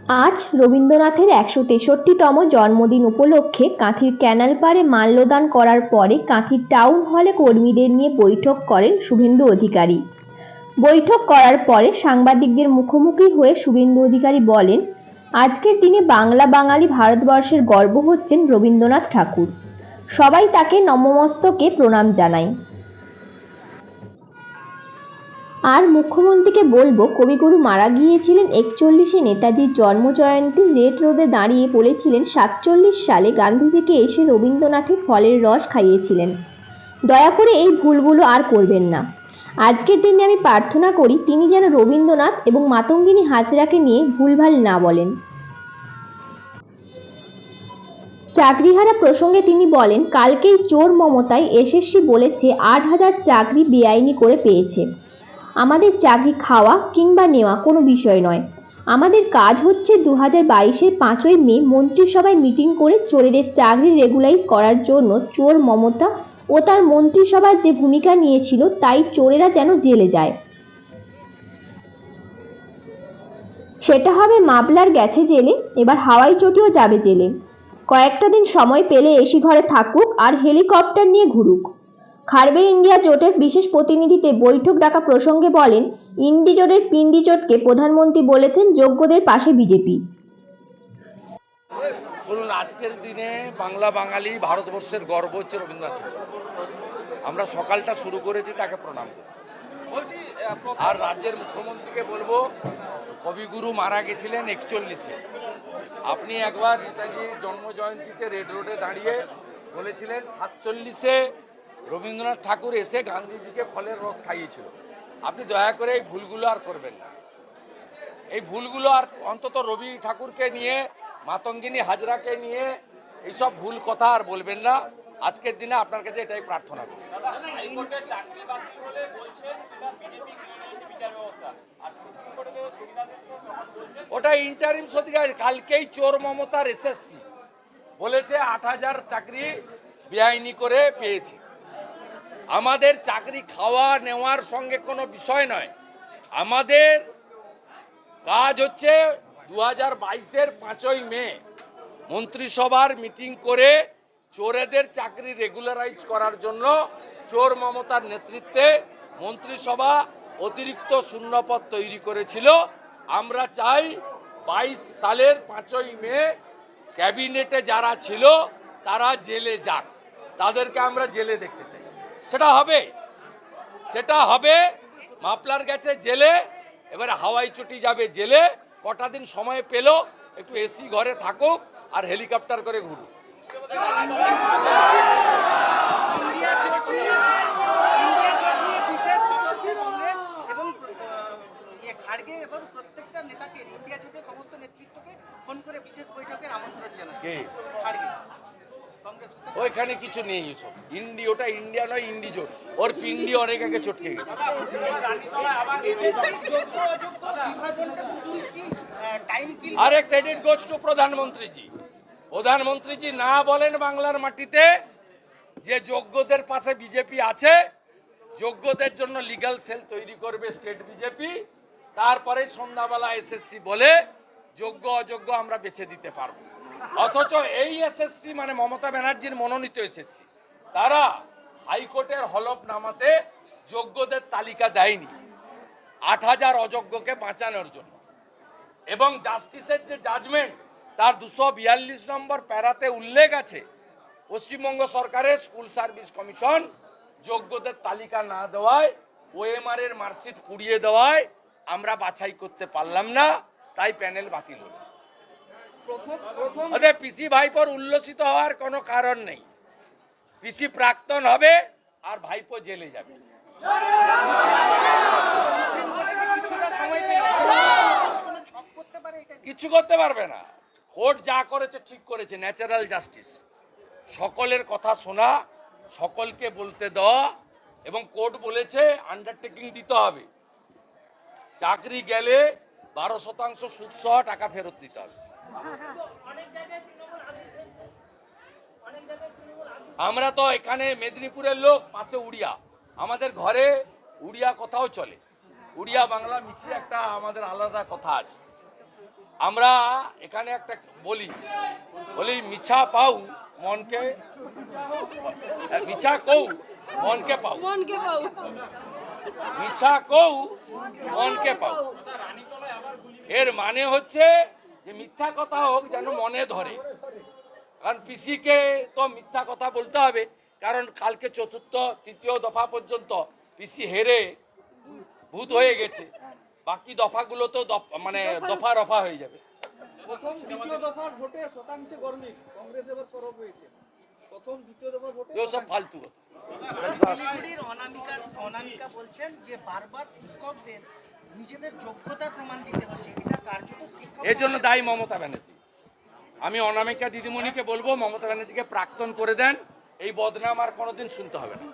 আজ রবীন্দ্রনাথের ১৬৩তম জন্মদিন উপলক্ষে কাঁথির ক্যানাল পাড়ে মাল্যদান করার পরে কাঁথির টাউন হলে কর্মীদের নিয়ে বৈঠক করেন শুভেন্দু অধিকারী। বৈঠক করার পরে সাংবাদিকদের মুখোমুখি হয়ে শুভেন্দু অধিকারী বলেন, আজকের দিনে বাংলা বাঙালি ভারতবর্ষের গর্ব হচ্ছেন রবীন্দ্রনাথ ঠাকুর। সবাই তাকে নমমস্তকে প্রণাম জানায়। আর মুখ্যমন্ত্রীকে বলবো, কবিগুরু মারা গিয়েছিলেন ৪১-এ নেতাজির জন্মজয়ন্তী রেড রোডে দাঁড়িয়ে বলেছিলেন ৪৭ সালে গান্ধীজিকে এসে রবীন্দ্রনাথের ফলের রস খাইয়েছিলেন। দয়া করে এই ভুলগুলো আর করবেন না। আজকের দিনে আমি প্রার্থনা করি তিনি যেন রবীন্দ্রনাথ এবং মাতঙ্গিনী হাজরাকে নিয়ে ভুলভাল না বলেন। চাকরিহারা প্রসঙ্গে তিনি বলেন, কালকেই চোর মমতায় এসএসসি বলেছে ৮,০০০ চাকরি বেআইনি করে পেয়েছে। আমাদের চাকরি খাওয়া কিংবা নেওয়া কোনো বিষয় নয়। আমাদের কাজ হচ্ছে ২০২২-এর ৫ই মে মন্ত্রিসভায় মিটিং করে চোরেদের চাকরি রেগুলাইজ করার জন্য চোর মমতা ও তার মন্ত্রিসভার যে ভূমিকা নিয়েছিল তাই চোরেরা যেন জেলে যায়। সেটা হবে মামলার গেছে জেলে, এবার হাওয়াই চটিও যাবে জেলে। কয়েকটা দিন সময় পেলে এসি ঘরে থাকুক আর হেলিকপ্টার নিয়ে ঘুরুক। খারবে ইন্ডিয়া জোটের বিশেষ প্রতিনিধিতে বৈঠক ডাকা প্রসঙ্গে বলেন, ইন্ডি জোটের পিন্ডি জোটকে প্রধানমন্ত্রী বলেছেন যোগ্যদের পাশে বিজেপি। শুনুন, আজকের দিনে বাংলা বাঙালি ভারতবর্ষের গর্ব হচ্ছে রবীন্দ্রনাথ। আমরা সকালটা শুরু করেছি তাকে প্রণাম বলছি। আর রাজ্যের মুখ্যমন্ত্রীকে বলবো, কবিগুরু মারা গেছিলেন ৪১-এ। আপনি একবার নেতাজির জন্মজয়ন্তীতে রেড রোডে দাঁড়িয়ে বলেছিলেন ৪৭-এ রবীন্দ্রনাথ ঠাকুর এসে গান্ধীজিকে ফলের রস খাইয়েছিল। আপনি দয়া করে এই ভুলগুলো আর করবেন না। এই ভুলগুলো আর অন্তত রবি ঠাকুরকে নিয়ে, মাতঙ্গিনী হাজরাকে নিয়ে এইসব ভুল কথা আর বলবেন না। আজকের দিনে আপনার কাছে এটাই প্রার্থনা করি। ওটা ইন্টারিম সত্যিকার। কালকেই চোর মমতার এসএসসি বলেছে ৮,০০০ চাকরি বেআইনি করে পেয়েছে। আমাদের চাকরি খাওয়া নেওয়ার সঙ্গে কোনো বিষয় নয়। আমাদের কাজ হচ্ছে ২০২২-এর ৫ই মে মন্ত্রিসভার মিটিং করে চোরেদের চাকরি রেগুলারাইজ করার জন্য চোর মমতার নেতৃত্বে মন্ত্রিসভা অতিরিক্ত শূন্যপদ তৈরি করেছিল। আমরা চাই ২২ সালের ৫ই মে ক্যাবিনেটে যারা ছিল তারা জেলে যাক, তাদেরকে আমরা জেলে দেখতে চাই। সেটা হবে। মাপলার গেছে জেলে, এবারে হাওয়াই চটি যাবে জেলে। কটা দিন সময় পেল, একটু এসি ঘরে থাকুক আর হেলিকপ্টার করে ঘুরুক। ওইখানে কিছু নেই, এসব ইন্ডি, ওটা ইন্ডিয়া নয়, ইন্ডি জোট। ওর পিন্ডি অনেক আগে চটকে গেছে। আরে ক্রেডিট গোজ টু প্রধানমন্ত্রীজি। প্রধানমন্ত্রীজি না বলেন বাংলার মাটিতে যে যোগ্যদের পাশে বিজেপি আছে, যোগ্যদের জন্য লিগ্যাল সেল তৈরি করবে স্টেট বিজেপি। তারপরে সন্ধ্যাবেলা এসএসসি বলে যোগ্য অযোগ্য আমরা বেছে দিতে পারবো। অথচ এই এসএসসি মানে মমতা ব্যানার্জির মনোনীত এসএসসি, তারা হাইকোর্টের হলফনামাতে যোগ্যদের তালিকা দেয়নি ৮,০০০ অযোগ্যকে বাঁচানোর জন্য। এবং জাস্টিসের যে জাজমেন্ট তার ২৪২ নম্বর প্যারাতে উল্লেখ আছে, পশ্চিমবঙ্গ সরকারের স্কুল সার্ভিস কমিশন যোগ্যদের তালিকা না দেওয়ায়, ওএমআর এর মার্কশিট পুড়িয়ে দেওয়ায় আমরা বাছাই করতে পারলাম না, তাই প্যানেল বাতিল হলো। পিসি ভাইপোর উল্লসিত হওয়ার কোনো কারণ নেই। পিসি প্রাক্তন হবে আর ভাইপো জেলে যাবে। কিছু করতে পারবে না। কোর্ট যা করেছে ঠিক করেছে, ন্যাচারাল জাস্টিস। সকলের কথা শোনা, সকলকে বলতে দেওয়া, এবং কোর্ট বলেছে আন্ডারটেকিং দিতে হবে, চাকরি গেলে ১২% সুদ সহ টাকা ফেরত দিতে হবে। আমরা তো এখানে মেদিনীপুরের লোক, পাশে উড়িয়া, আমাদের ঘরে উড়িয়া কথাও চলে। উড়িয়া বাংলা মিশিয়ে একটা আমাদের আলাদা কথা আছে। আমরা এখানে একটা বলি মিছা পাও মনকে, মিছা কৌ মনকে পাও, মিছা কৌ মনকে পাও। এর মানে হচ্ছে যে মিথ্যা কথা হোক যেন মনে ধরে, কারণ পিসিকে তো মিথ্যা কথা বলতে হবে, কারণ কালকে চতুর্থ তৃতীয় দফা পর্যন্ত পিসি হেরে ভূত হয়ে গেছে, বাকি দফাগুলো তো মানে দফা রফা হয়ে যাবে। প্রথম দ্বিতীয় দফার ভোটে শতাংশে গরমিল, কংগ্রেস এবার সরব হয়েছে। প্রথম দ্বিতীয় দফার ভোটে সব ফালতু কথা। শিলিগুড়ির অনামিকা বলছেন যে বারবার শিক্ষকদের নিজেদের যোগ্যতা প্রমাণ দিতে হচ্ছে, এটা কার্যত শিক্ষক। এর জন্য দায়ী মমতা ব্যানার্জি। আমি অনামিকা দিদিমণিকে বলবো মমতা ব্যানার্জিকে প্রাক্তন করে দেন, এই বদনাম আর কোনোদিন শুনতে হবে না।